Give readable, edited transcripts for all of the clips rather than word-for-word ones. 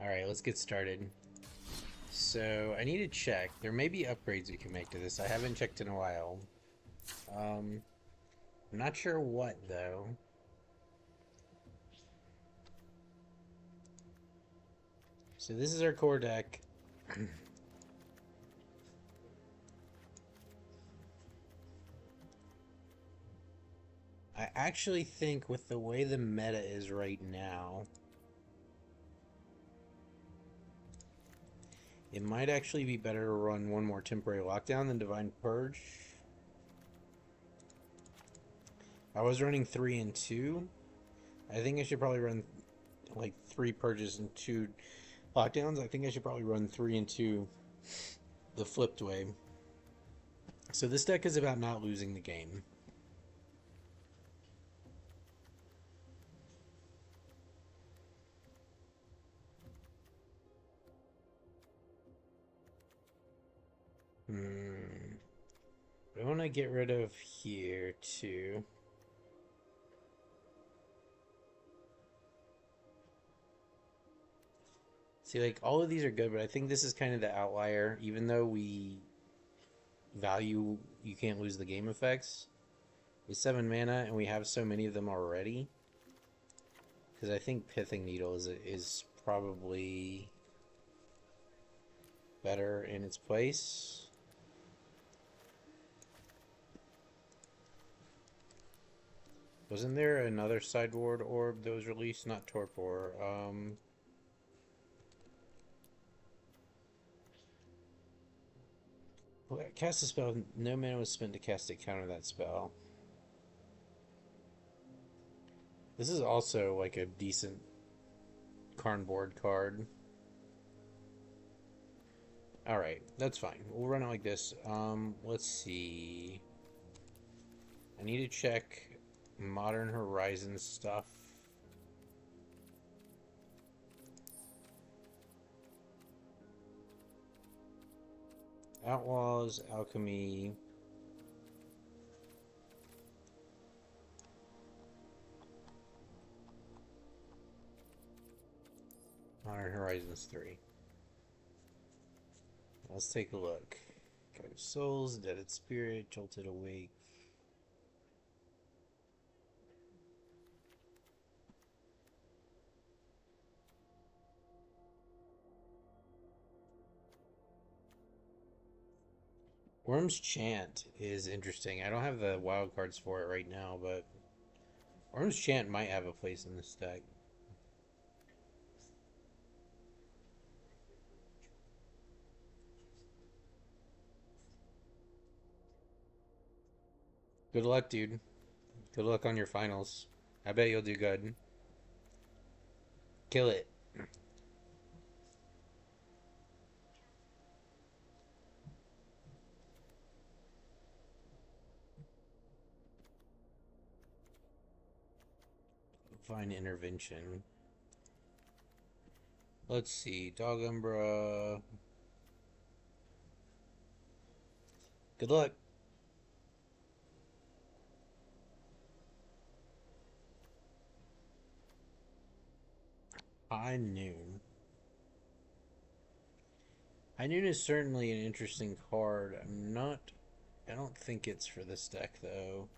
Alright, let's get started. So, I need to check. There may be upgrades we can make to this. I haven't checked in a while. I'm not sure what, though. So this is our core deck. I actually think with the way the meta is right now, it might actually be better to run one more temporary lockdown than Divine Purge. I was running 3 and 2. I think I should probably run like 3 purges and 2 lockdowns. I think I should probably run 3 and 2 the flipped way. So this deck is about not losing the game. I want to get rid of here too. See, like, all of these are good, but I think this is kind of the outlier. Even though we value you can't lose the game effects, with 7 mana and we have so many of them already. Because I think Pithing Needle is probably better in its place. Wasn't there another sideboard orb that was released? Not Torpor. Cast a spell. No mana was spent to cast it. Counter that spell. This is also like a decent Karn board card. Alright, that's fine. We'll run it like this. Let's see. I need to check Modern Horizons stuff. Outlaws, Alchemy. Modern Horizons 3. Let's take a look. Guide of Souls, Deaded Spirit, Jolted Awake. Worm's Chant is interesting. I don't have the wild cards for it right now, but Worm's Chant might have a place in this deck. Good luck, dude. Good luck on your finals. I bet you'll do good. Kill it. Fine intervention. Let's see. Dog Umbra. Good luck. High Noon. High Noon is certainly an interesting card. I don't think it's for this deck, though.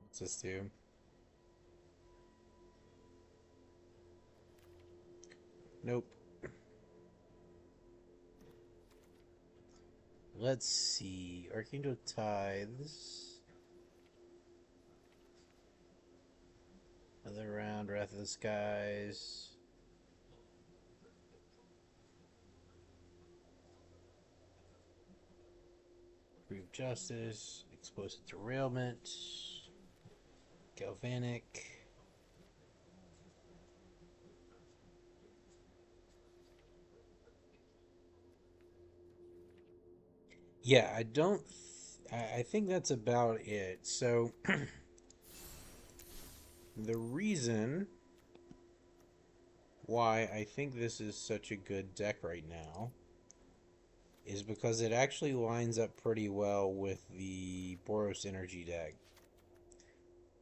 What's this do? Nope. Let's see. Archangel Tithes. Another round. Wrath of the Skies. Prove Justice. Explosive Derailment. Galvanic. Yeah, I don't. I think that's about it. So, the reason why I think this is such a good deck right now is because it actually lines up pretty well with the Boros energy deck.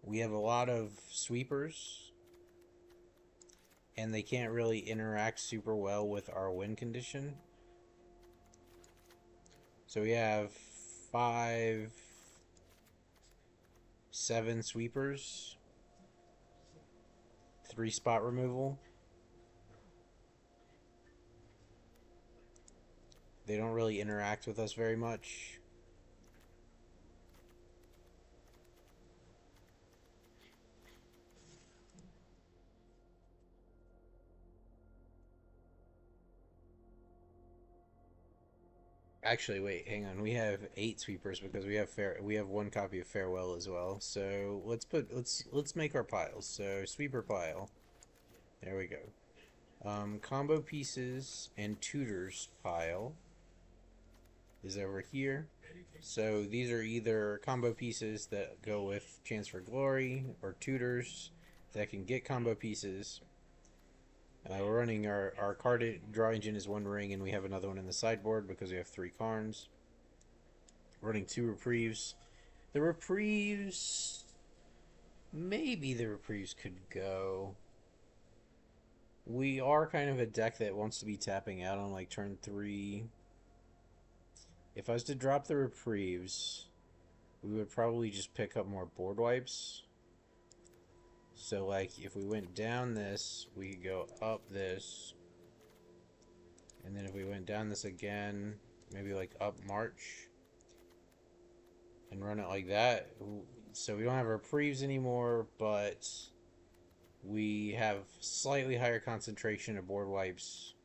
We have a lot of sweepers, and they can't really interact super well with our win condition. So we have 5, 7 sweepers, 3 spot removal. They don't really interact with us very much. Actually, wait, hang on. We have 8 sweepers because we have 1 copy of Farewell as well. So let's make our piles. So sweeper pile. There we go. Combo pieces and tutors pile is over here. So these are either combo pieces that go with Chance for Glory or tutors that can get combo pieces. We're running our card draw engine is 1 ring, and we have another one in the sideboard because we have 3 Karns. We're running 2 reprieves. The reprieves, maybe the reprieves could go. We are kind of a deck that wants to be tapping out on like turn 3. If I was to drop the reprieves, we would probably just pick up more board wipes. So, like, if we went down this, we could go up this. And then if we went down this again, maybe, like, up March. And run it like that. So we don't have reprieves anymore, but we have slightly higher concentration of board wipes.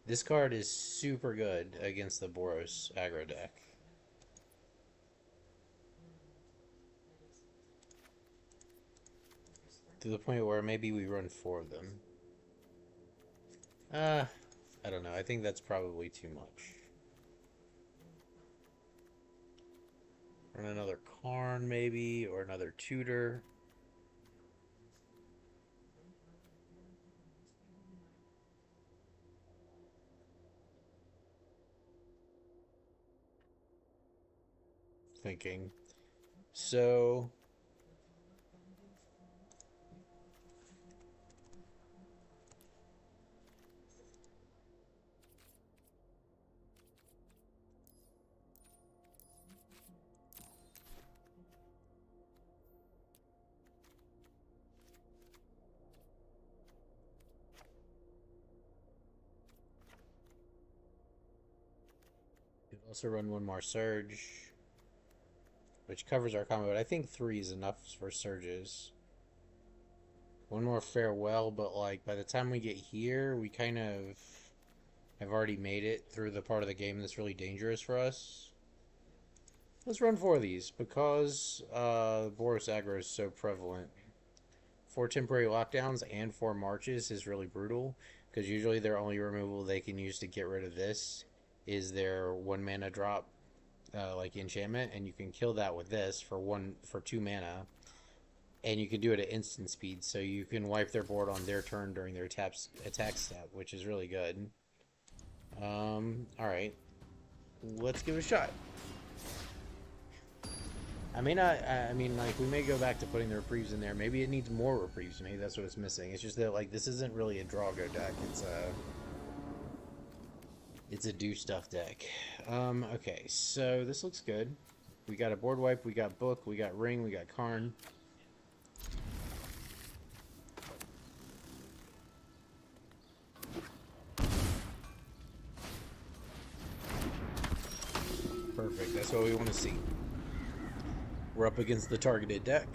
This card is super good against the Boros aggro deck. To the point where maybe we run 4 of them. I don't know. I think that's probably too much. Run another Karn maybe, or another tutor. Thinking. So could also run 1 more Surge, which covers our combo, but I think 3 is enough for Surges. 1 more Farewell, but like by the time we get here, we kind of have already made it through the part of the game that's really dangerous for us. Let's run 4 of these because Boros aggro is so prevalent. 4 temporary lockdowns and 4 marches is really brutal because usually their only removal they can use to get rid of this is their 1 mana drop, like enchantment, and you can kill that with this for 2 mana, and you can do it at instant speed, so you can wipe their board on their turn during their attack step, which is really good. All right, let's give it a shot. I mean, like, we may go back to putting the reprieves in there. Maybe it needs more reprieves. Maybe that's what it's missing. It's just that, like, this isn't really a draw go deck. It's a do stuff deck. Okay, so this looks good. We got a board wipe, we got book, we got ring, we got Karn. Perfect, that's what we want to see. We're up against the targeted deck.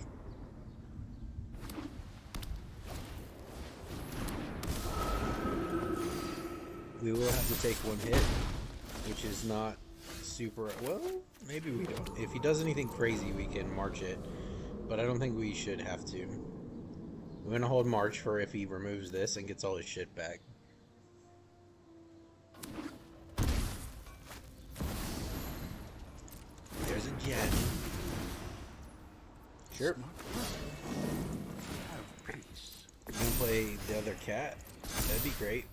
We will have to take 1 hit, which is not super... Well, maybe we don't. If he does anything crazy, we can march it, but I don't think we should have to. We're going to hold March for if he removes this and gets all his shit back. There's a jet. Sure. You gonna play the other cat? That'd be great.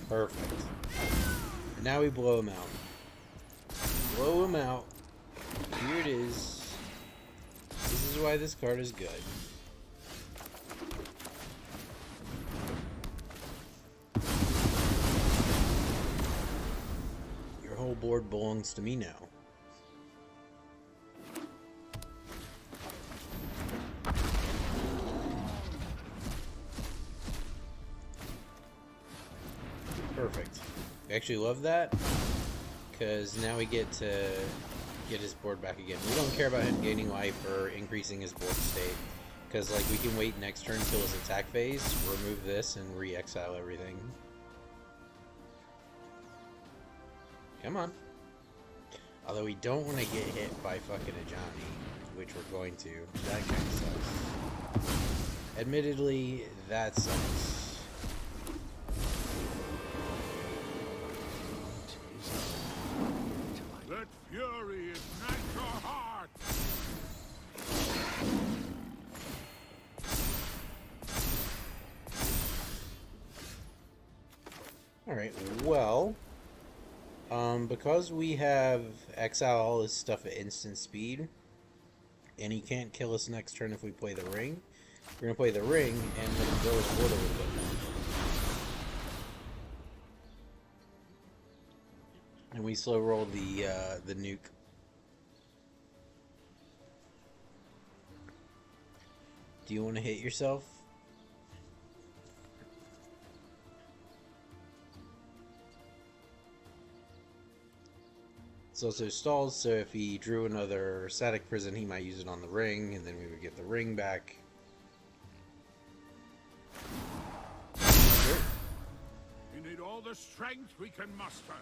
Perfect. And now we blow him out. Blow him out. Here it is. This is why this card is good. Your whole board belongs to me now. Perfect. I actually love that, because now we get to get his board back again. We don't care about him gaining life or increasing his board state, because like we can wait next turn till his attack phase, remove this, and re-exile everything. Come on. Although we don't want to get hit by fucking a Johnny, which we're going to. That kind of sucks. Admittedly, that sucks. Let fury ignite your heart! Alright, well, because we have exile all this stuff at instant speed, and he can't kill us next turn if we play the ring, we're going to play the ring and let him grow his board a little bit more. And we slow roll the nuke. Do you want to hit yourself? It's also stalls, so if he drew another static prison, he might use it on the ring, and then we would get the ring back. Sure. We need all the strength we can muster.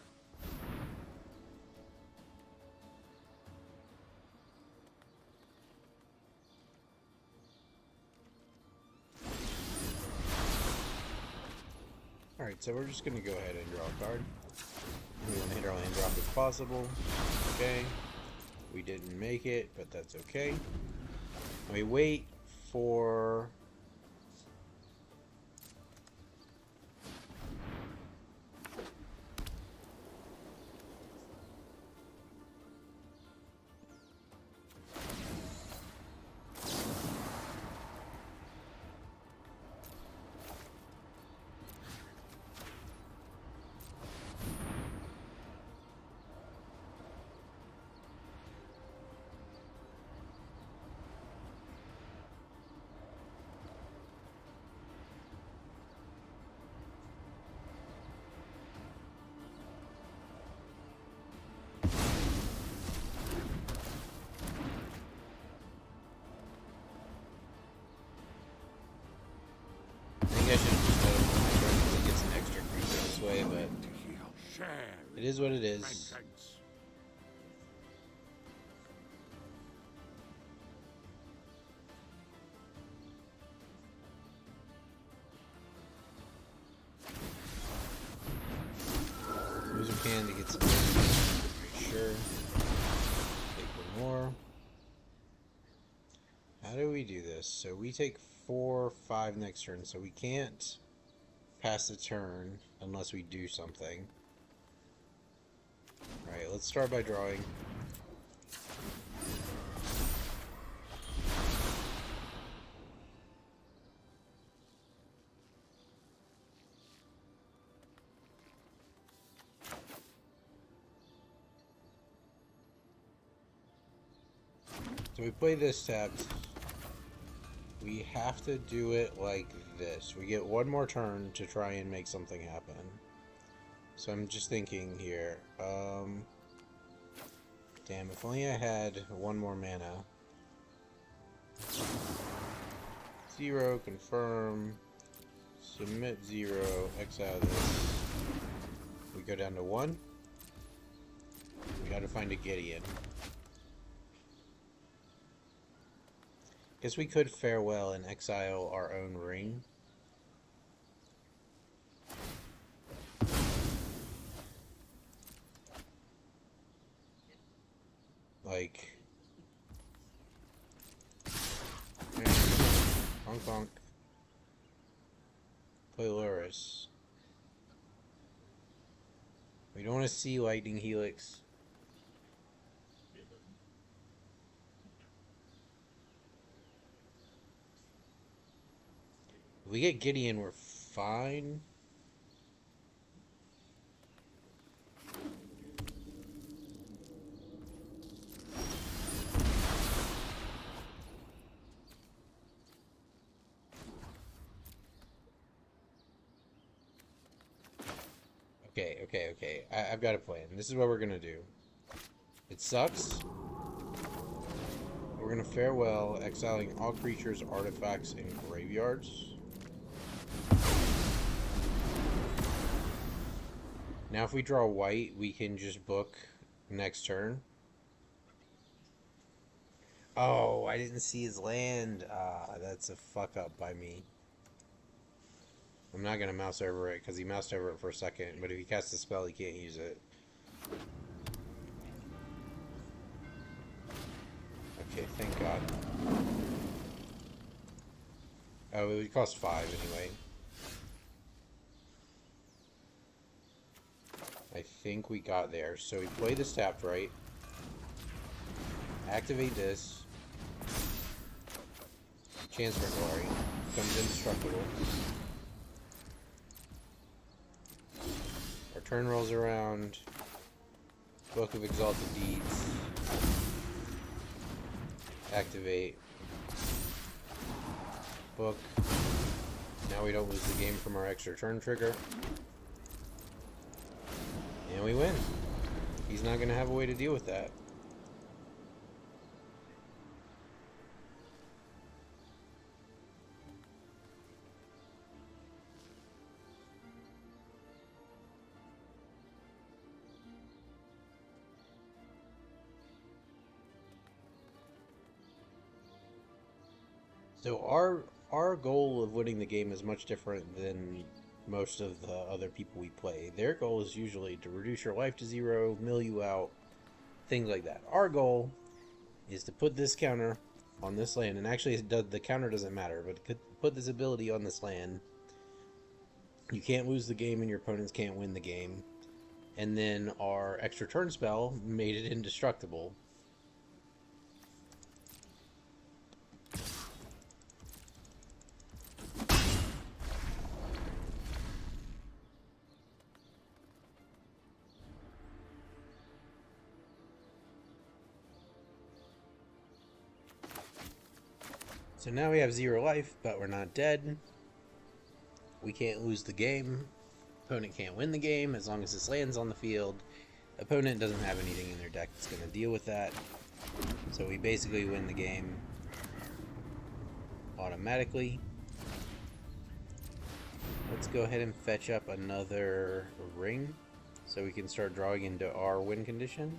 Alright, so we're just going to go ahead and draw a card. We want to hit our land drop if possible. Okay. We didn't make it, but that's okay. We wait for... I should have just let him on my turn because he gets an extra creature this way, but it is what it is. Use a can to get some damage. Sure. Take one more. How do we do this? So we take 4, 5 next turn, so we can't pass the turn unless we do something. Alright, let's start by drawing. So we play this tapped. We have to do it like this. We get one more turn to try and make something happen. So I'm just thinking here. Damn, if only I had one more mana. 0, confirm. Submit 0, exile this. We go down to 1. We gotta find a Gideon. Guess we could farewell and exile our own ring. Like, yeah, honk honk. Play Loris. We don't want to see Lightning Helix. If we get Gideon, we're fine. Okay. I've got a plan. This is what we're gonna do. It sucks. We're gonna farewell, exiling all creatures, artifacts, and graveyards. Now if we draw white, we can just book next turn. Oh, I didn't see his land. Ah, that's a fuck up by me. I'm not gonna mouse over it because he moused over it for a second, but if he casts a spell, he can't use it. Okay, thank God. Oh, it would cost 5 anyway. I think we got there. So we play this tapped right. Activate this. Chance for Glory. Becomes indestructible. Our turn rolls around. Book of Exalted Deeds. Activate. Book. Now we don't lose the game from our extra turn trigger. And we win. He's not going to have a way to deal with that. So our goal of winning the game is much different than most of the other people we play. Their goal is usually to reduce your life to 0, mill you out, things like that. Our goal is to put this counter on this land, and actually the counter doesn't matter, but put this ability on this land. You can't lose the game and your opponents can't win the game. And then our extra turn spell made it indestructible. So now we have 0 life, but we're not dead. We can't lose the game. Opponent can't win the game as long as this land's on the field. Opponent doesn't have anything in their deck that's going to deal with that. So we basically win the game automatically. Let's go ahead and fetch up another ring so we can start drawing into our win condition.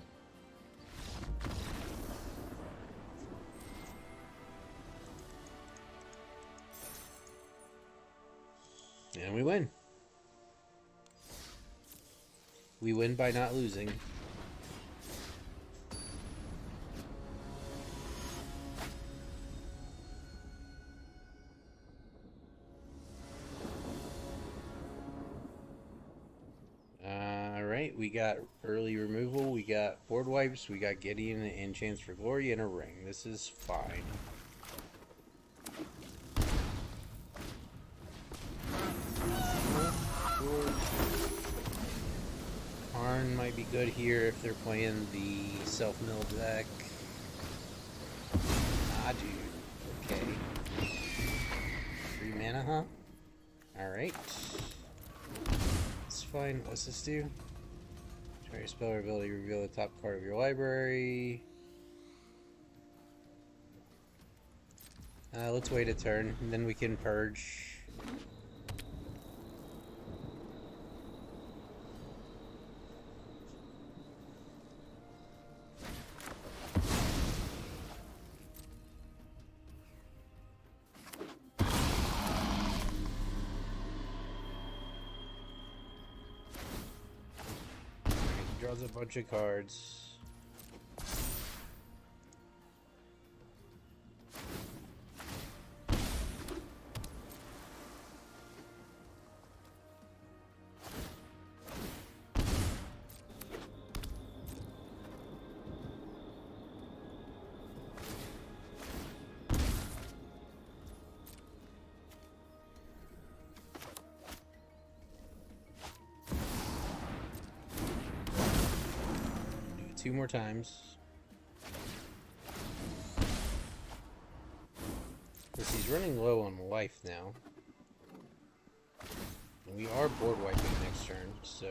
And we win. We win by not losing. Alright, we got early removal, we got board wipes, we got Gideon and Chance for Glory and a ring. This is fine. Karn might be good here if they're playing the self-mill deck. Ah, dude. Okay. 3 mana, huh? Alright. It's fine. What's this do? Try your spell or ability, reveal the top card of your library. Let's wait a turn, and then we can purge. Draws a bunch of cards. 2 more times. Because he's running low on life now. And we are board wiping next turn, so...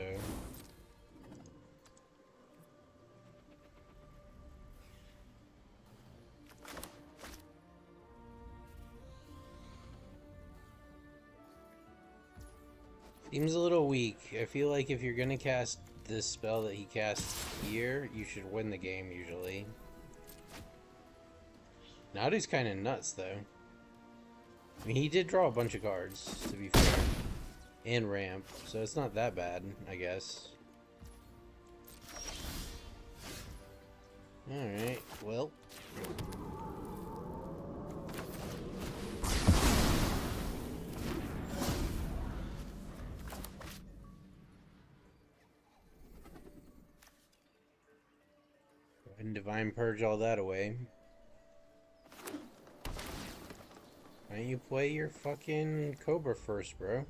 Seems a little weak. I feel like if you're gonna cast this spell that he casts here, you should win the game usually. Nadu's kind of nuts though. I mean, he did draw a bunch of cards, to be fair. And ramp, so it's not that bad, I guess. Alright, well. And Divine Purge all that away. Why don't you play your fucking Cobra first, bro?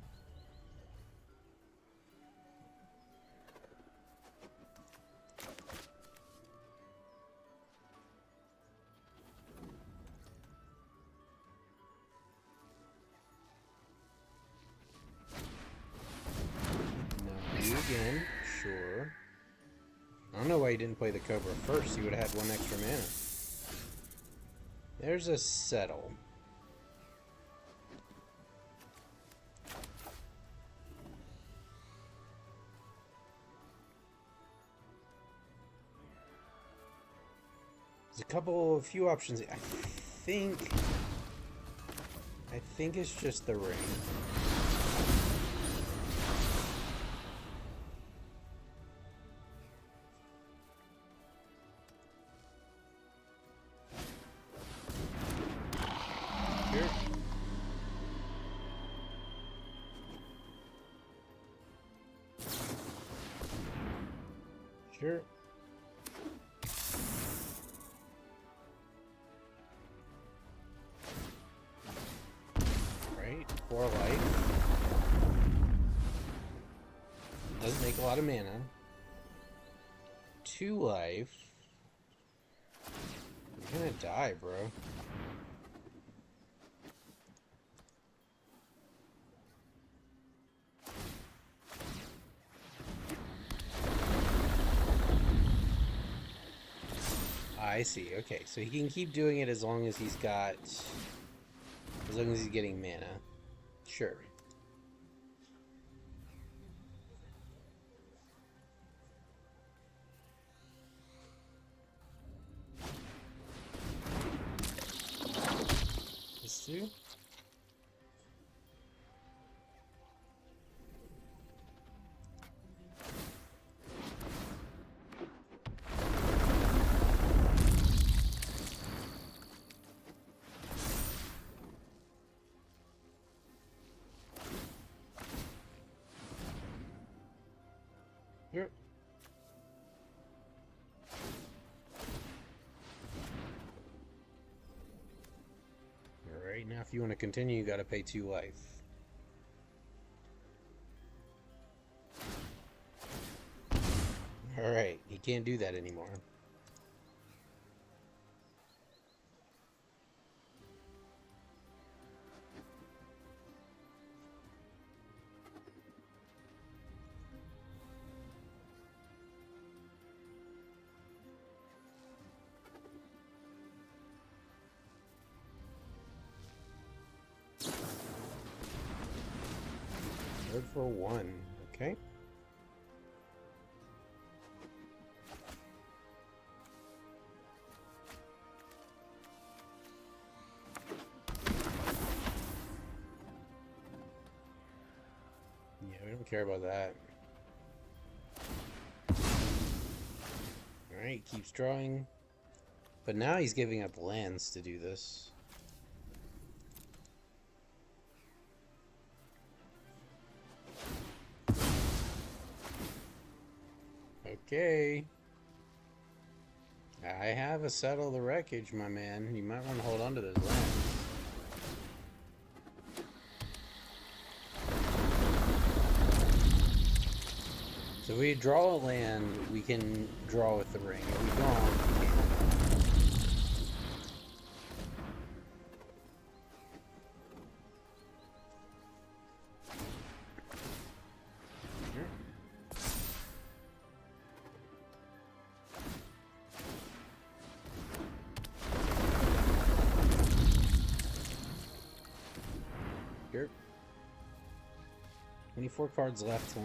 No, you again, sure. I don't know why you didn't play the Cobra first. You would have had 1 extra mana. There's a settle. There's a few options. I think it's just the ring. Sure. Sure. Right, 4 life. Does make a lot of mana. 2 life. You're gonna die, bro. I see. Okay, so he can keep doing it as long as he's got... As long as he's getting mana. Sure. This too? Yep. Alright, now if you want to continue, you gotta pay 2 life. Alright, he can't do that anymore. Good for 1, okay. Yeah, we don't care about that. Alright, keeps drawing. But now he's giving up lands to do this. Okay. I have a Settle the Wreckage, my man. You might want to hold on to those lands. So if we draw a land, we can draw with the ring. If we don't, we can't. Sure. 24 cards left, huh?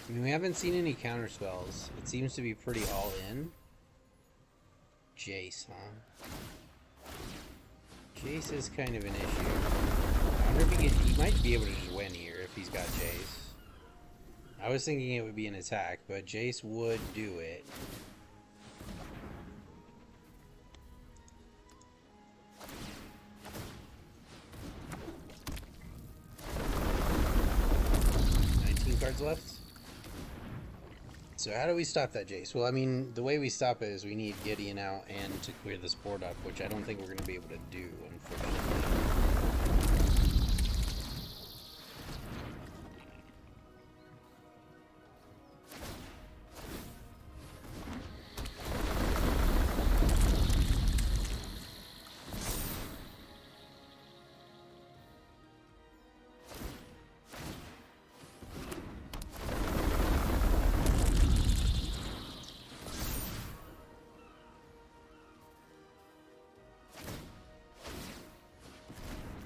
I mean, we haven't seen any counter spells. It seems to be pretty all in. Jace, huh? Jace is kind of an issue. I wonder if he might be able to just win here if he's got Jace. I was thinking it would be an attack, but Jace would do it. Cards left. So how do we stop that Jace? Well, I mean, the way we stop it is we need Gideon out and to clear this board up, which I don't think we're going to be able to do, unfortunately.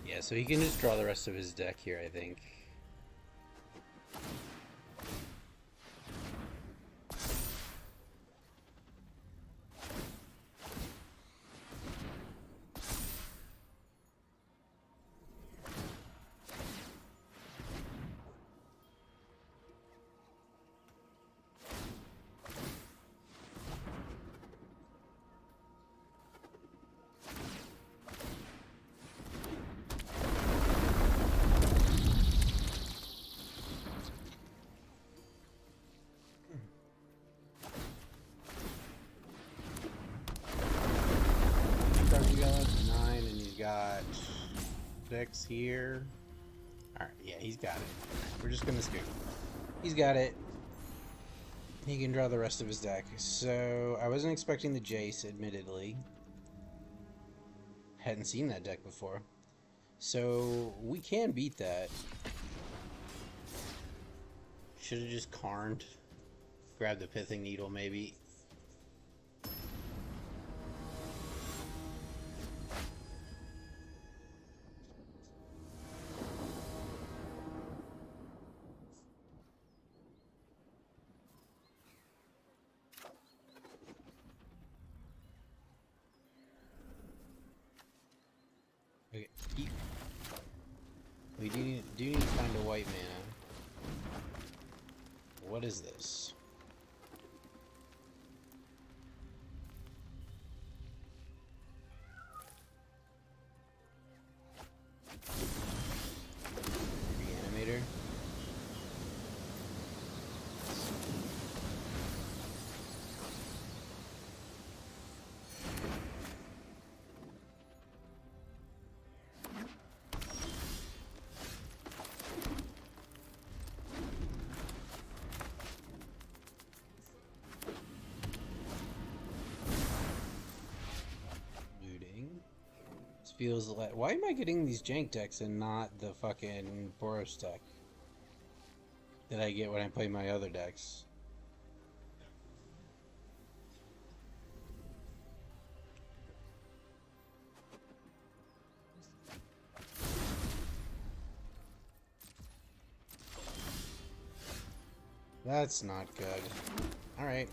Yeah, so he can just draw the rest of his deck here, I think. Got 6 here. Alright, yeah, he's got it. We're just gonna scoop. He's got it. He can draw the rest of his deck. So, I wasn't expecting the Jace, admittedly. Hadn't seen that deck before. So, we can beat that. Should have just Karned. Grabbed the Pithing Needle, maybe. Okay, we do need to find a white mana. What is this? Reanimator? Feels like, why am I getting these jank decks and not the fucking Boros deck that I get when I play my other decks? That's not good. Alright.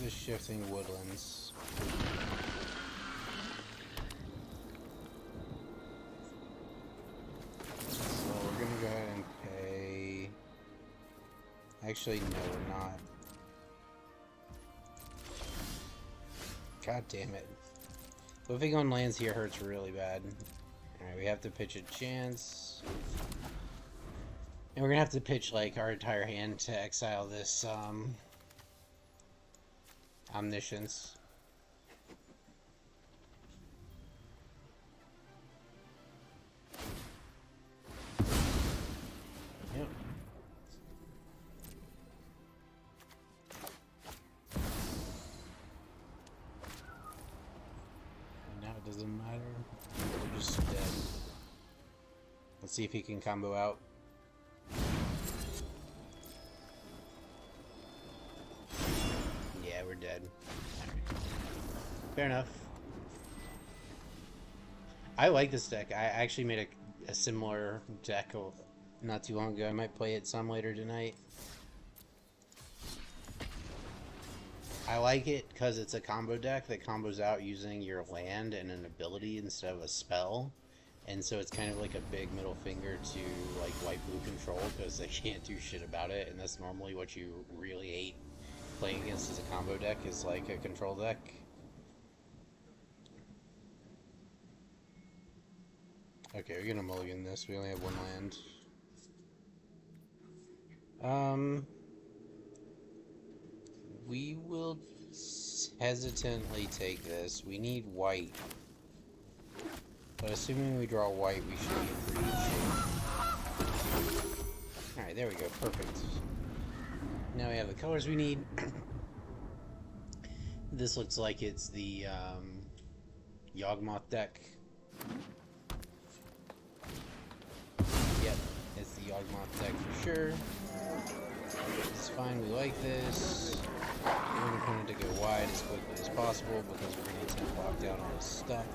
The shifting woodlands. So we're gonna go ahead and pay. Actually, no, we're not. God damn it. Living on lands here hurts really bad. Alright, we have to pitch a chance. And we're gonna have to pitch, like, our entire hand to exile this, Omniscience. Yep. And now it doesn't matter. We're just dead. Let's see if he can combo out. Yeah, we're dead. Alright. Fair enough. I like this deck. I actually made a similar deck not too long ago. I might play it some later tonight. I like it because it's a combo deck that combos out using your land and an ability instead of a spell. And so it's kind of like a big middle finger to like white blue control because they can't do shit about it, and that's normally what you really hate playing against as a combo deck, is like a control deck. Okay, we're gonna mulligan this. We only have one land. We will hesitantly take this. We need white. But assuming we draw white, we should be in pretty good shape. Alright, there we go. Perfect. Now we have the colors we need. This looks like it's the Yawgmoth deck. Yep, it's the Yawgmoth deck for sure. It's fine, we like this. We're going to put it to go wide as quickly as possible because we're going to attempt lockdown on this stuff.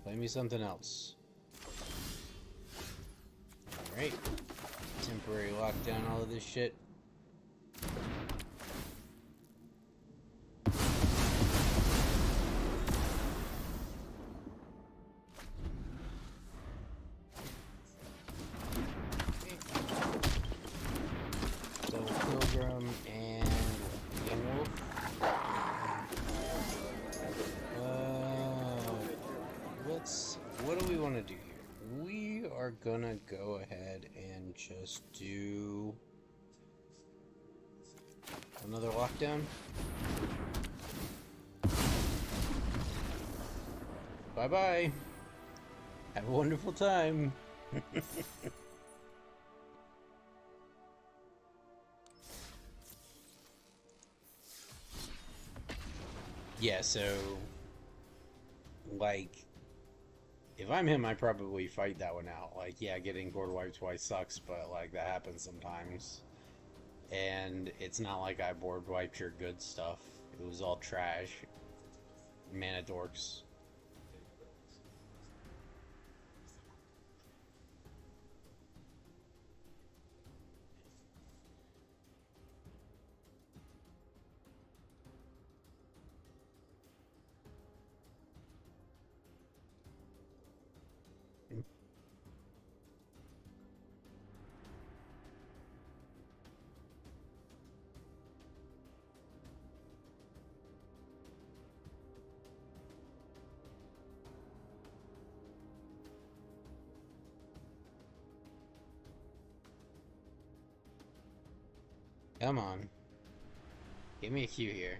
Play me something else. Alright. Temporary lockdown all of this shit. What do we want to do here? We are gonna go ahead and just do another lockdown. Bye-bye. Have a wonderful time. Yeah, so like, if I'm him, I probably fight that one out. Like, yeah, getting board wiped twice sucks, but like that happens sometimes. And it's not like I board wiped your good stuff. It was all trash. Mana dorks. Come on. Give me a cue here.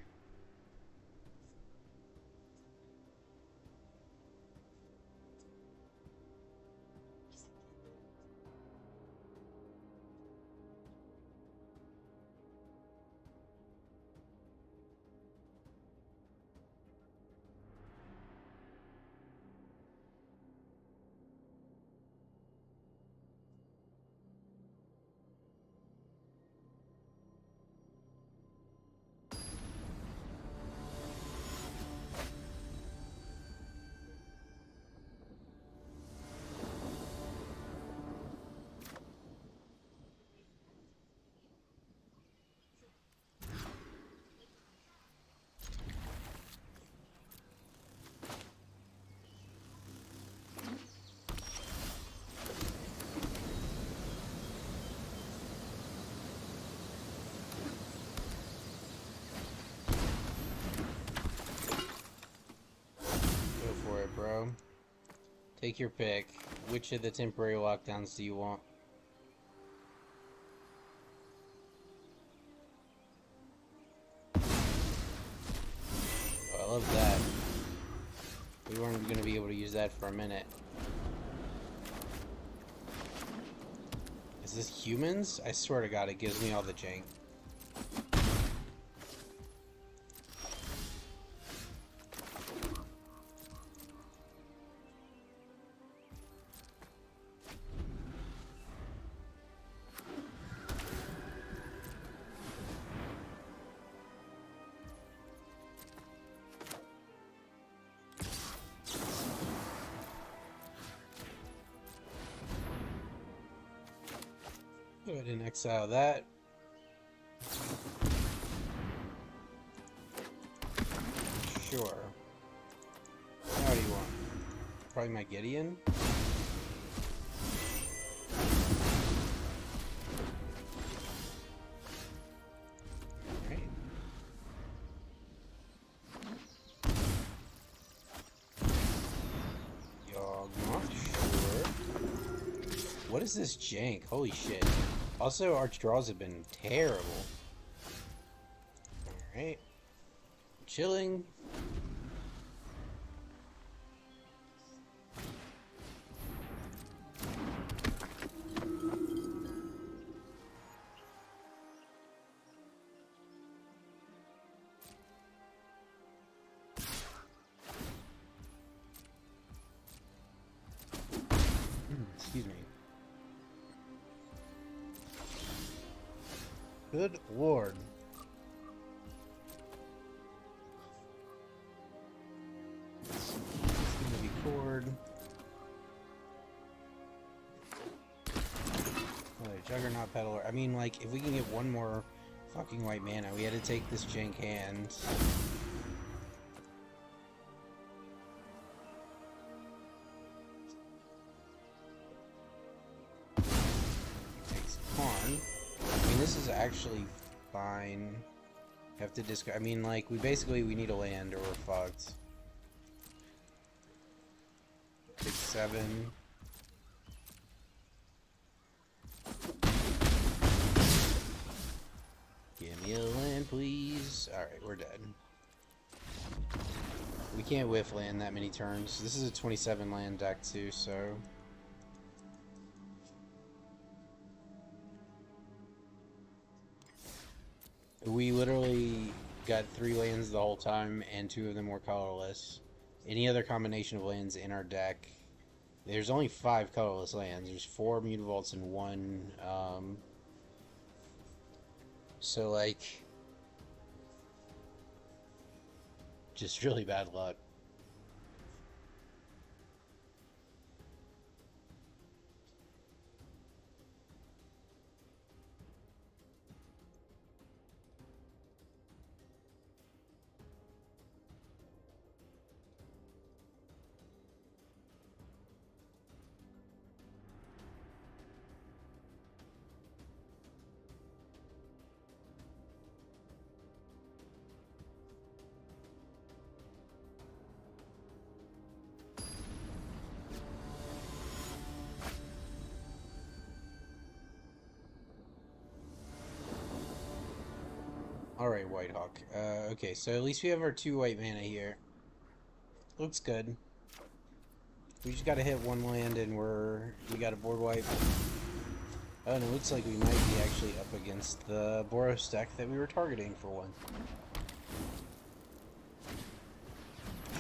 Alright, bro. Take your pick. Which of the temporary lockdowns do you want? Oh, I love that. We weren't going to be able to use that for a minute. Is this humans? I swear to God, it gives me all the jank. Go ahead and exile that. Sure. How do you want? Probably my Gideon? Alright. Yogmoth, sure. What is this jank? Holy shit. Also, our draws have been terrible. Alright. Chilling. Excuse me. Good lord. It's gonna be cord. Oh, Juggernaut Peddler. I mean, like, if we can get one more fucking white mana, we had to take this jank hand. Takes Karn. I mean, this is actually fine. Have to discard. I mean, like, we need a land or we're fucked. Take 7. Give me a land, please. Alright, we're dead. We can't whiff land that many turns. This is a 27 land deck, too, so... We literally got 3 lands the whole time, and 2 of them were colorless. Any other combination of lands in our deck... There's only 5 colorless lands. There's 4 Mutavaults and 1, so, like... Just really bad luck. Alright, Whitehawk. Okay, so at least we have our 2 white mana here. Looks good. We just gotta hit 1 land and we got a board wipe. Oh, and it looks like we might be actually up against the Boros deck that we were targeting for one.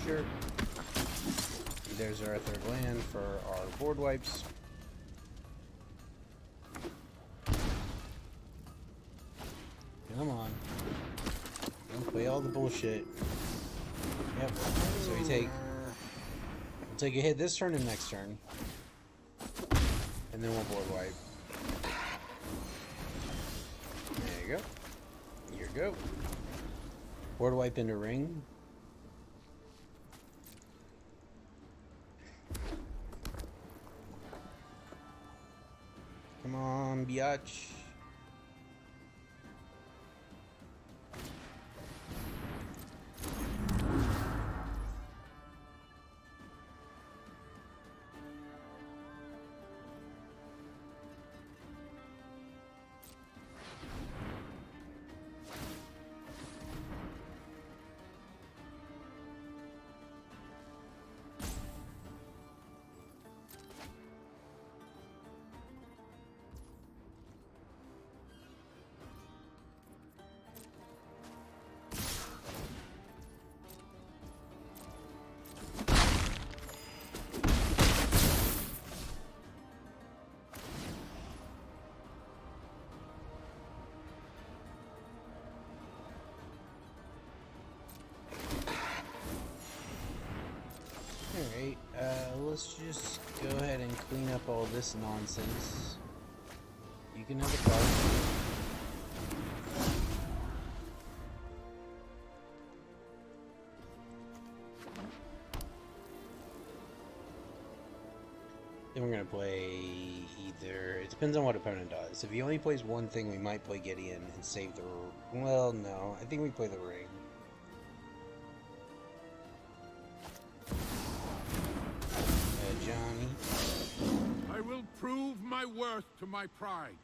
Sure. There's our 3rd land for our board wipes. Come on. Don't play all the bullshit. Yep. So we'll take a hit this turn and next turn. And then we'll board wipe. There you go. Here you go. Board wipe into ring. Come on, biatch. Alright, let's just go ahead and clean up all this nonsense. You can have a card. Then we're gonna play either. It depends on what opponent does. If he only plays one thing, we might play Gideon and save the. Well, no, I think we play the ring. Johnny. I will prove my worth to my pride.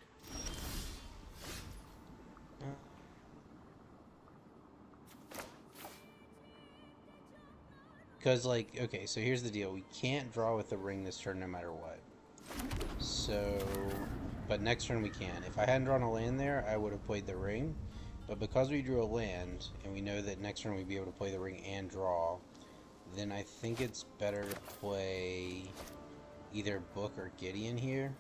Because, like, okay, so here's the deal. We can't draw with the ring this turn no matter what. So, but next turn we can. If I hadn't drawn a land there, I would have played the ring. But because we drew a land, and we know that next turn we'd be able to play the ring and draw, then I think it's better to play either Book or Gideon here.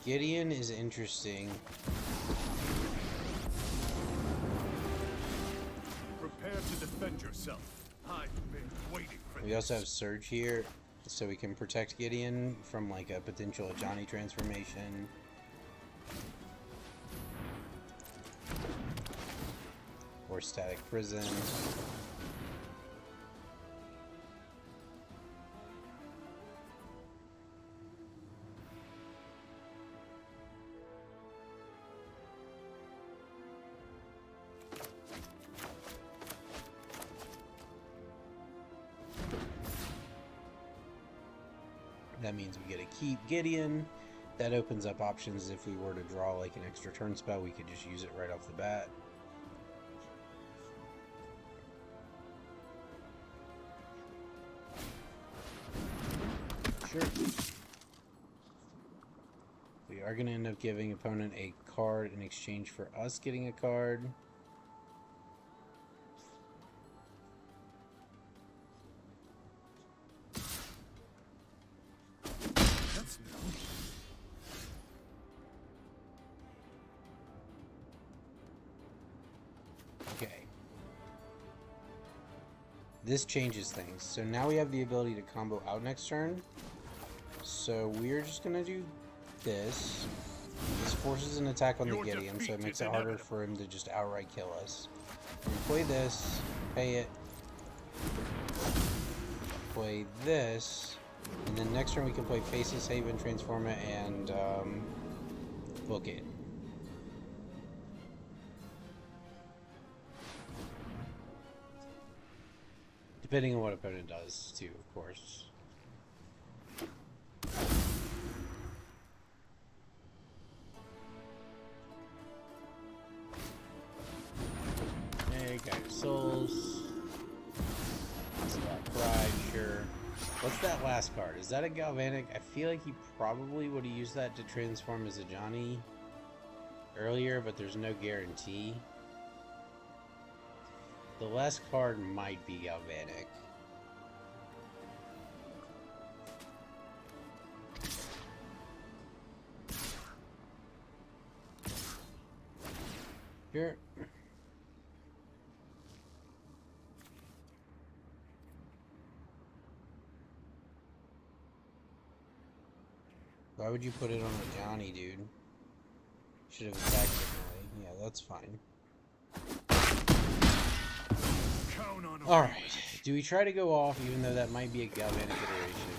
Gideon is interesting. Prepare to defend yourself. I've been waiting for We also have Surge here, so we can protect Gideon from like a potential Johnny transformation. Or Static Prison. That means we get to keep Gideon. That opens up options. If we were to draw like an extra turn spell, we could just use it right off the bat. Sure. We are going to end up giving opponent a card in exchange for us getting a card. That's new. Okay. This changes things. So now we have the ability to combo out next turn. So we're just going to do this. This forces an attack on the Your Gideon, so it defeat makes is it harder inevitable. for him to just outright kill us. We play this, pay it, play this, and then next turn we can play Faceless Haven, Transform it, and book it. Depending on what opponent does, too, of course. There you got your souls. It's got pride, sure. What's that last card? Is that a Galvanic? I feel like he probably would have used that to transform as a Johnny earlier, but there's no guarantee. The last card might be Galvanic. Here. Why would you put it on a Johnny, dude? Should have attacked differently. Yeah, that's fine. Count on Alright. Do we try to go off even though that might be a Galvanic iteration?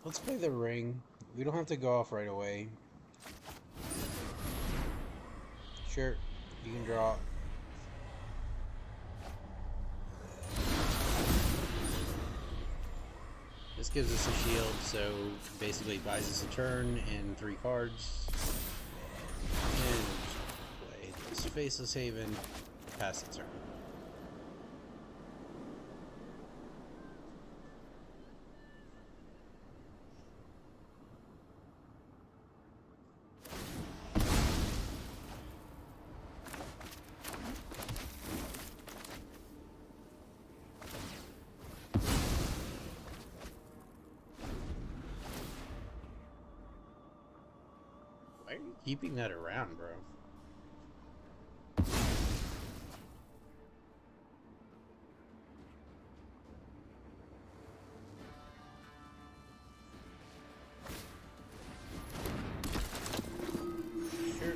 Let's play the ring. We don't have to go off right away. Sure, you can draw. This gives us a shield, so basically buys us a turn and 3 cards. And play this Faceless Haven, pass the turn. Why are you keeping that around, bro? Sure.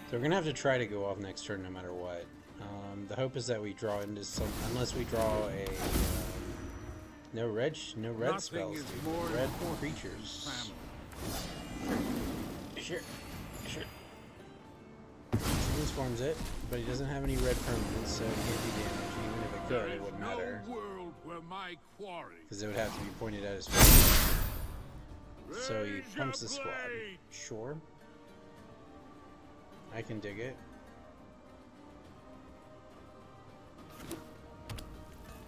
So we're gonna have to try to go off next turn no matter what. The hope is that we draw into some, unless we draw a no red spells, dude. more Red important creatures. than Sure. He forms it, but he doesn't have any red permanents, so it can't do damage. Even if it could, it wouldn't matter, world where my quarry. because it would have to be pointed at his face. So he pumps the squad. Sure. I can dig it.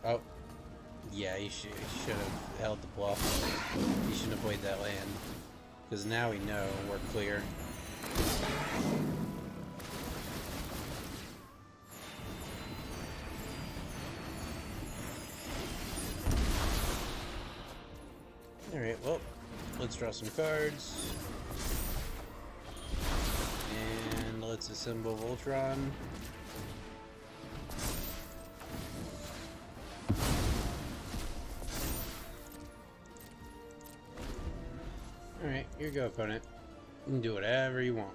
Oh. Yeah, he should have held the bluff. He shouldn't have played that land. Because now we know we're clear. Alright, well, let's draw some cards. And let's assemble Voltron. Alright, here you go, opponent. You can do whatever you want.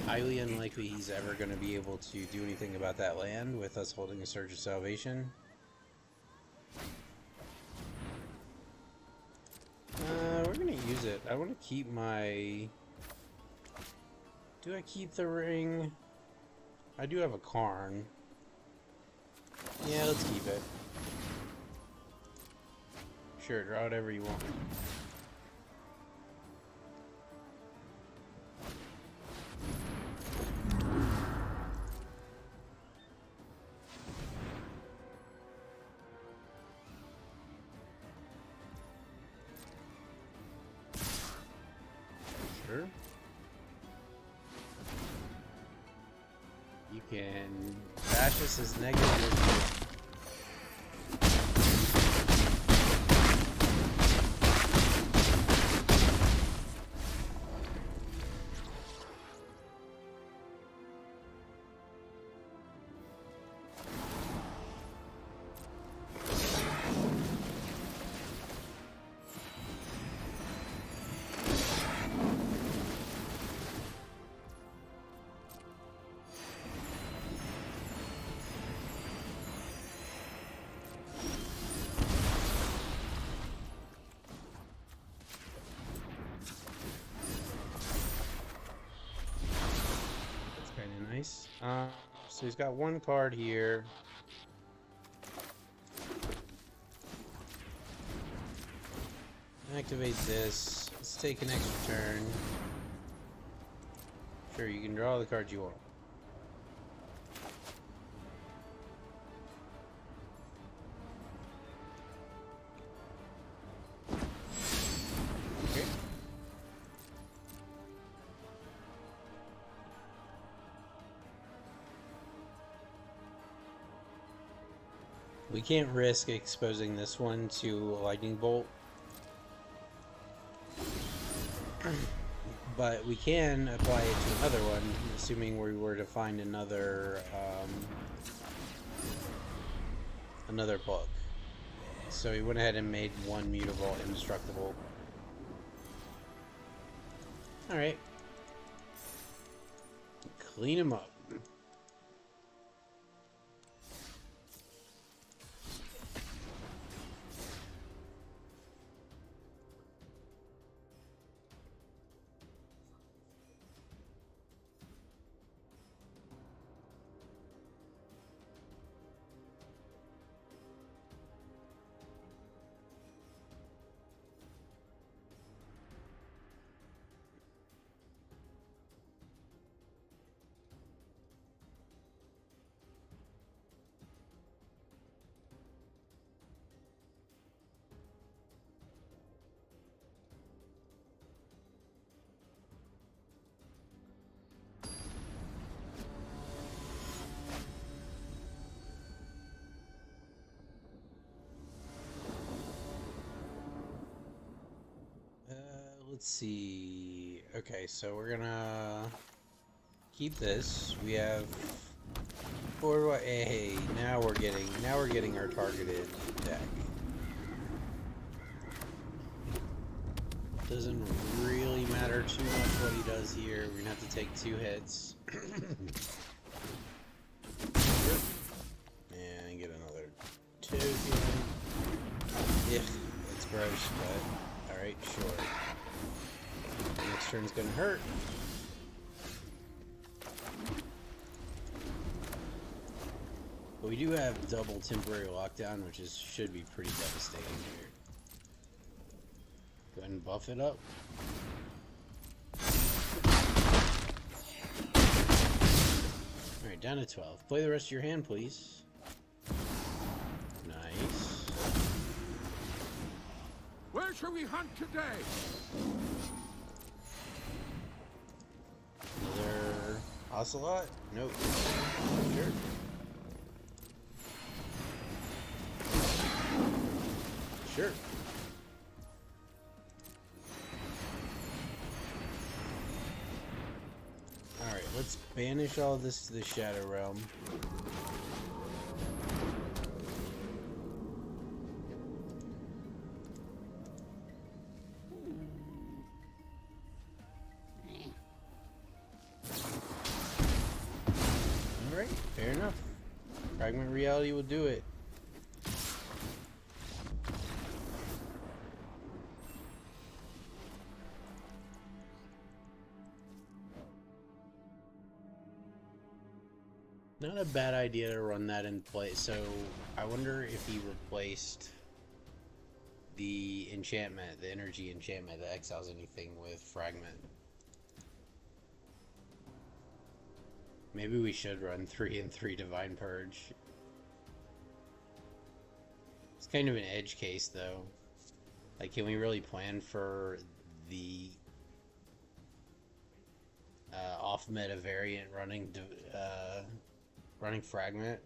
Highly unlikely he's ever going to be able to do anything about that land with us holding a Surge of Salvation. We're going to use it. I want to keep my... Do I keep the ring? I do have a Karn. Yeah, let's keep it. Sure, draw whatever you want. Sure. You can bash us as negative as you want. Nice. So he's got one card here. Activate this. Let's take an extra turn. Sure, you can draw the cards you want. Okay. We can't risk exposing this one to a lightning bolt. But we can apply it to another one, assuming we were to find another another book. So he went ahead and made one mutable indestructible. Alright. Clean him up. let's see. Okay, so we're gonna keep this. We have four. Hey, now we're getting our targeted deck. Doesn't really matter too much what he does here. We're gonna have to take 2 hits. And get another token. Yeah, it's gross, but alright, sure. Next turn's gonna hurt. But we do have double temporary lockdown, which should be pretty devastating here. Go ahead and buff it up. Alright, down to 12. Play the rest of your hand, please. Nice. Where shall we hunt today? Another ocelot? Nope. Sure. Sure. Alright, let's banish all this to the Shadow Realm. Alright, fair enough. Fragment Reality will do it. Not a bad idea to run that in play. So I wonder if he replaced the enchantment, the energy enchantment that exiles anything with fragment. Maybe we should run 3 and 3 Divine Purge. It's kind of an edge case though. Like, can we really plan for the off meta variant running fragment?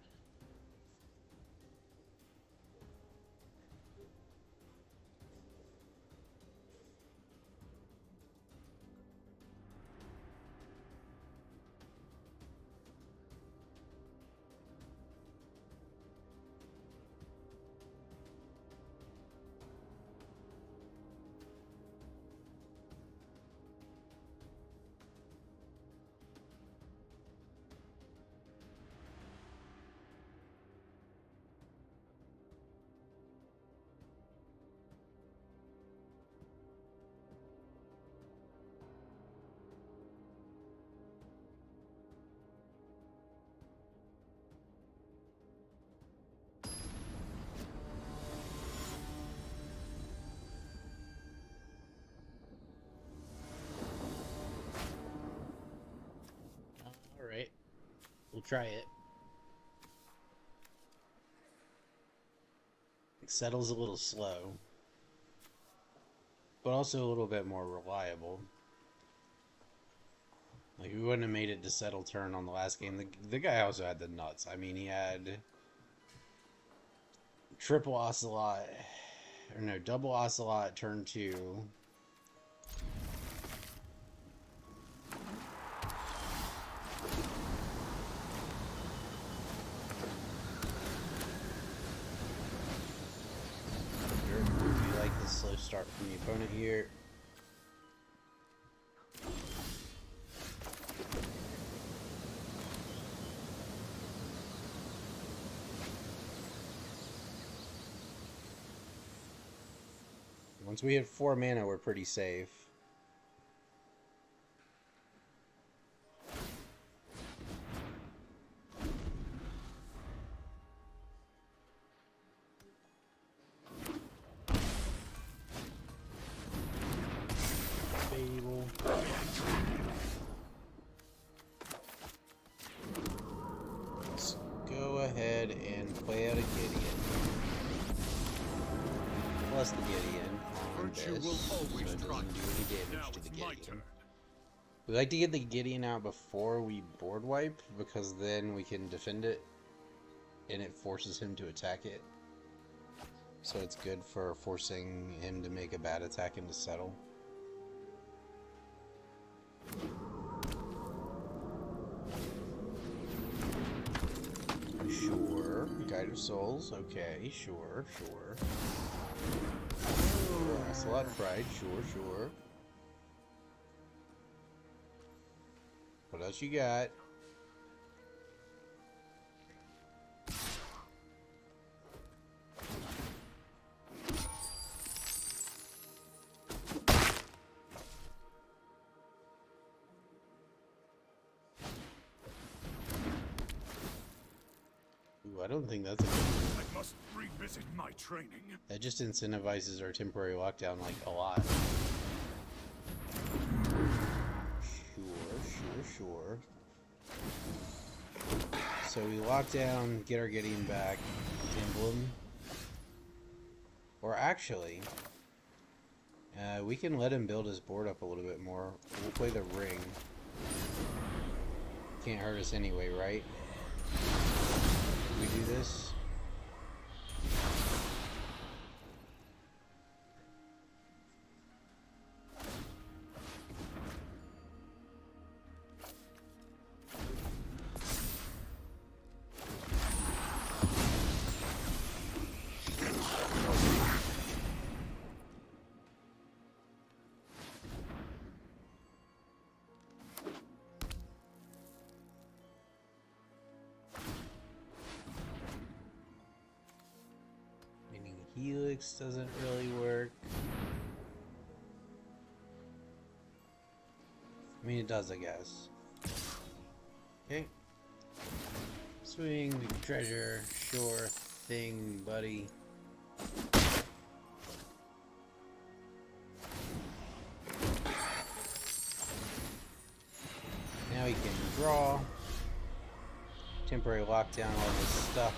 Alright, we'll try it. It settles a little slow, but also a little bit more reliable. Like, we wouldn't have made it to settle turn on the last game. The guy also had the nuts. I mean, he had triple Ocelot, or no, double Ocelot turn 2. We like the slow start from the opponent here. Once we hit 4 mana, we're pretty safe. Fable. Let's go ahead and play out a Gideon. Plus the Gideon. Virtue will always try. Now it's my turn. We like to get the Gideon out before we board wipe, because then we can defend it and it forces him to attack it. So it's good for forcing him to make a bad attack and to settle. Sure. Guide of Souls. Okay, sure, sure. Oh, Ocelot Pride. Sure, sure. What else you got? Ooh, I don't think that's a good one. I must revisit my training. That just incentivizes our temporary lockdown like a lot. Sure. So we lock down, get our Gideon back, emblem. Or actually, we can let him build his board up a little bit more. We'll play the ring. Can't hurt us anyway, right? We do this. Helix doesn't really work. I mean, it does, I guess. Okay. Swing, treasure, sure thing, buddy. Now he can draw. Temporary lockdown, all this stuff.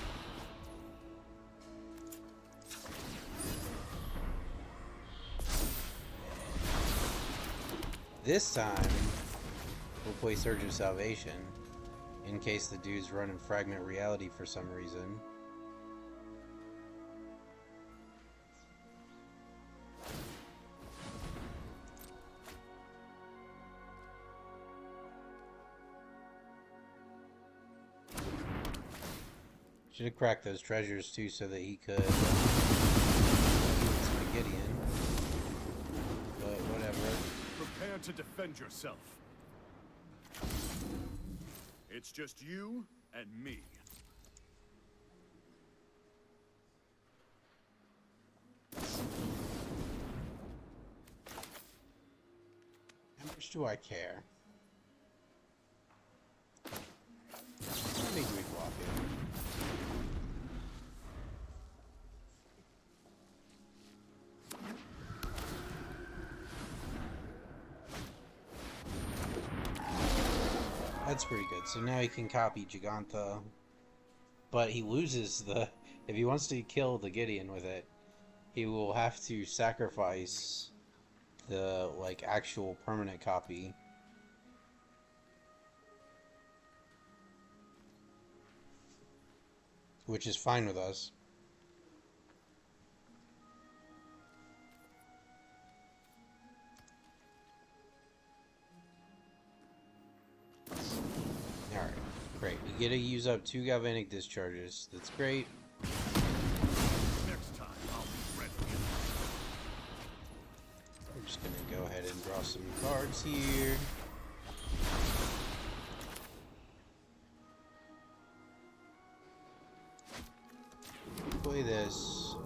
This time, we'll play Surge of Salvation, in case the dudes run in Fragment Reality for some reason. Should have cracked those treasures too so that he could my Gideon. But whatever. Prepare to defend yourself. It's just you and me. How much do I care? I think we block it. That's pretty good. So now he can copy Gigantha, but he loses the... If he wants to kill the Gideon with it, he will have to sacrifice the, like, actual permanent copy. Which is fine with us. Alright, great. We get to use up 2 galvanic discharges. That's great. Next time I'll be ready. We're just gonna go ahead and draw some cards here. Play this.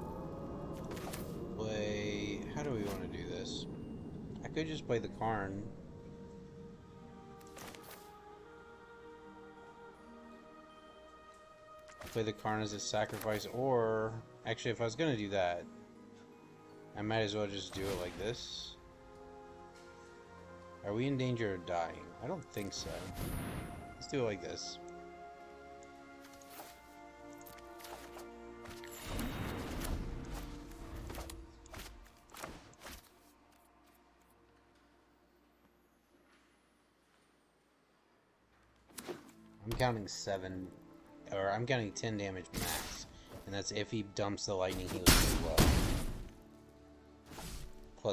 Play... How do we want to do this? I could just play the Karn. Play the Karn as a sacrifice, or... Actually, if I was going to do that, I might as well just do it like this. Are we in danger of dying? I don't think so. Let's do it like this. I'm counting 7, or I'm counting 10 damage max, and that's if he dumps the lightning heals as well.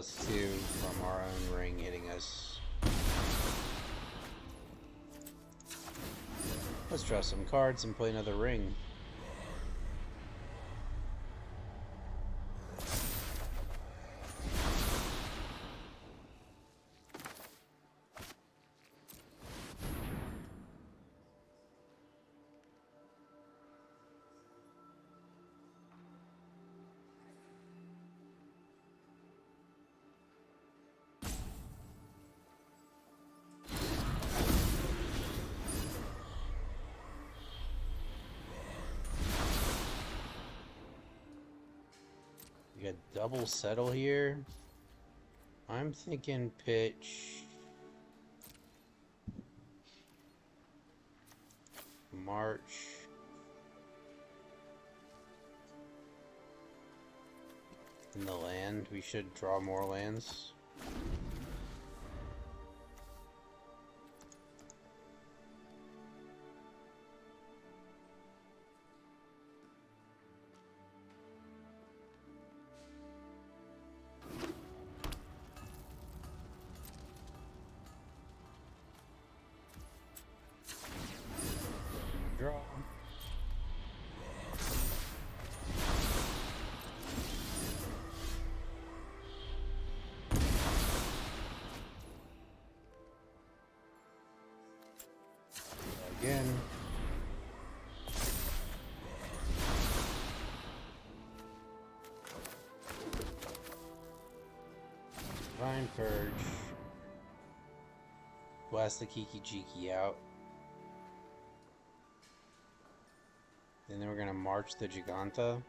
+2 from our own ring hitting us. Let's draw some cards and play another ring. We got double settle here. I'm thinking pitch March. In the land, we should draw more lands. Draw. Again. Divine Purge. Blast the Kiki Jiki out. And then we're gonna march the Giganta.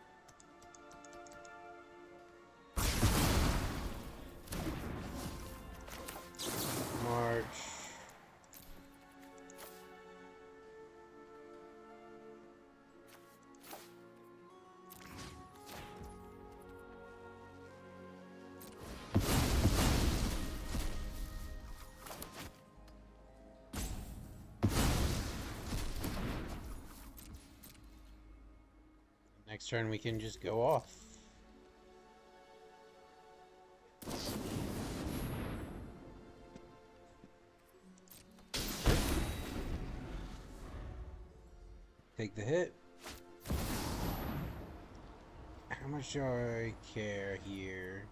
March. Next turn we can just go off. Take the hit. How much do I care here?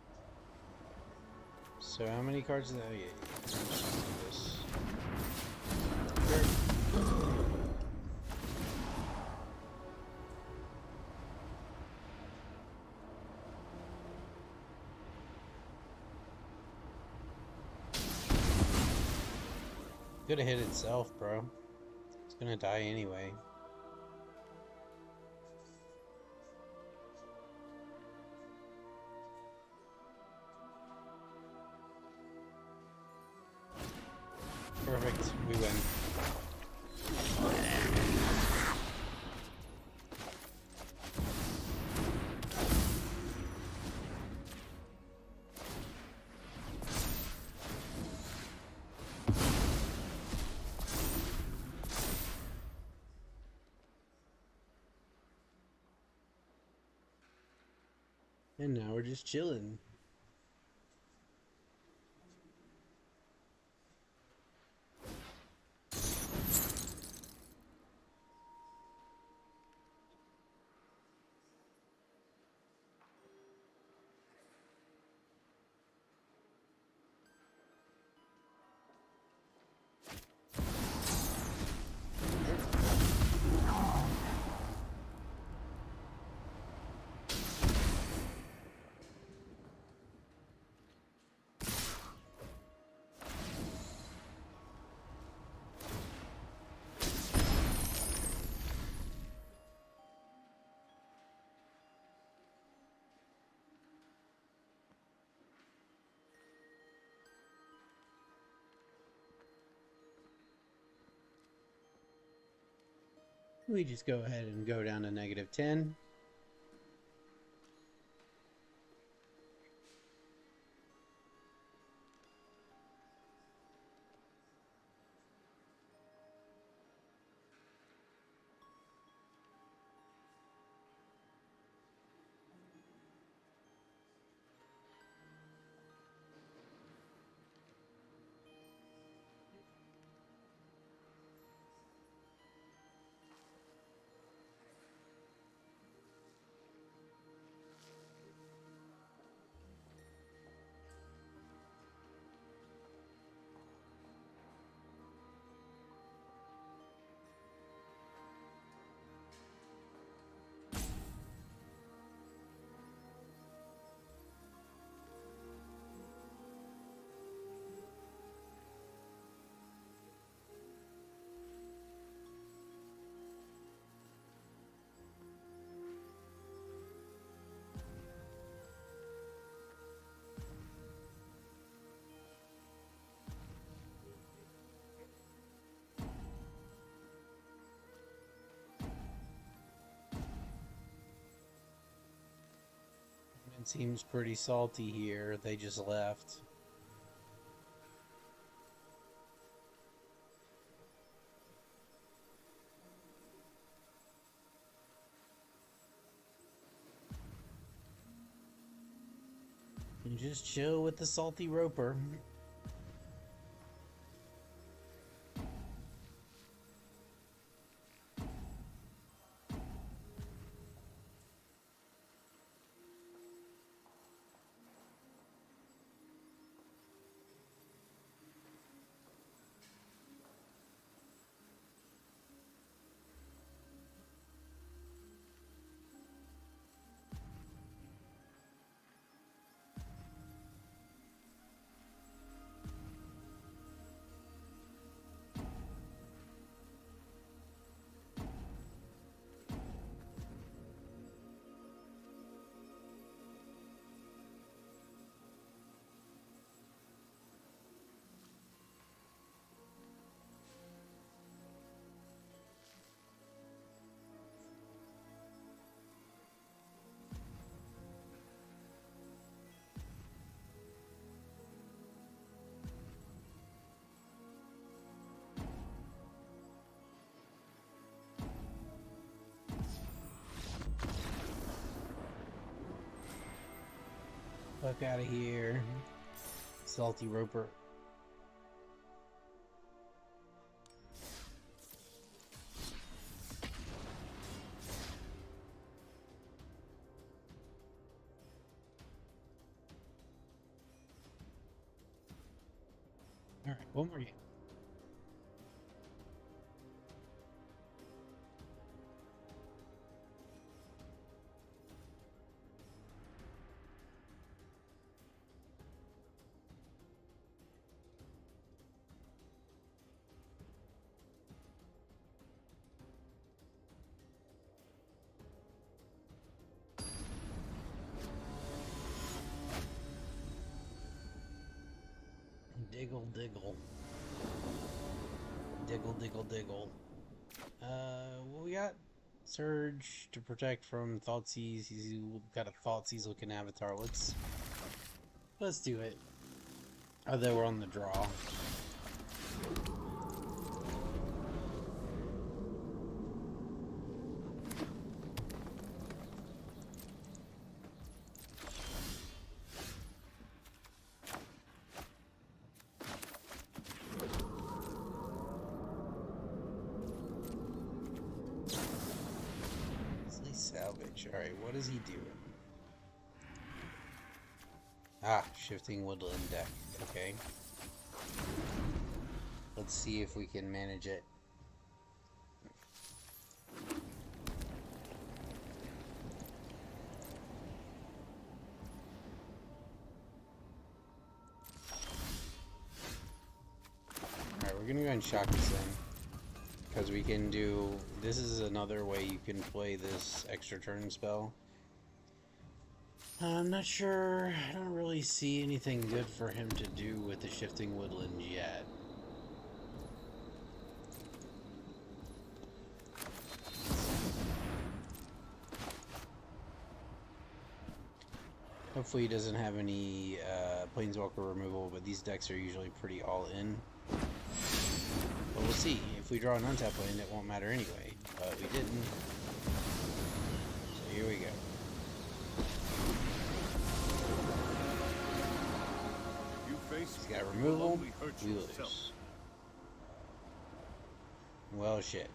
So how many cards is that? Oh, yeah, let's just do this. Sure. Could have hit itself, bro. It's gonna die anyway. Perfect. We win. And now we're just chilling. We just go ahead and go down to -10. It seems pretty salty here. They just left. And just chill with the salty roper. Fuck out of here. Salty roper. Alright, one more game. Diggle, diggle. Diggle, diggle, diggle. What we got? Surge to protect from Thoughtseize. He's got a Thoughtseize looking avatar. Let's do it. Although we're on the draw. Salvage. Alright, what is he doing? Ah, shifting woodland deck. Okay. Let's see if we can manage it. Alright, we're gonna go and shock this in. Because we can do... This is another way you can play this extra turn spell. I'm not sure. I don't really see anything good for him to do with the shifting woodland yet. Hopefully he doesn't have any planeswalker removal, but these decks are usually pretty all in. But we'll see. If we draw an untapped land, it won't matter anyway. But we didn't. So here we go. He's got removal. We lose. Well, shit.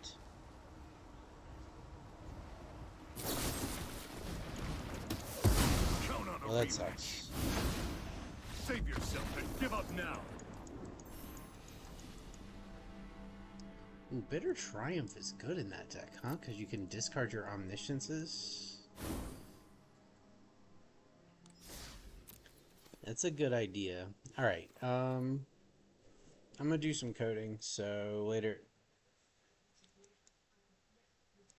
Well, that sucks. Save yourself and give up now. Ooh, Bitter Triumph is good in that deck, huh? Because you can discard your Omnisciences. That's a good idea. Alright, I'm gonna do some coding, so later.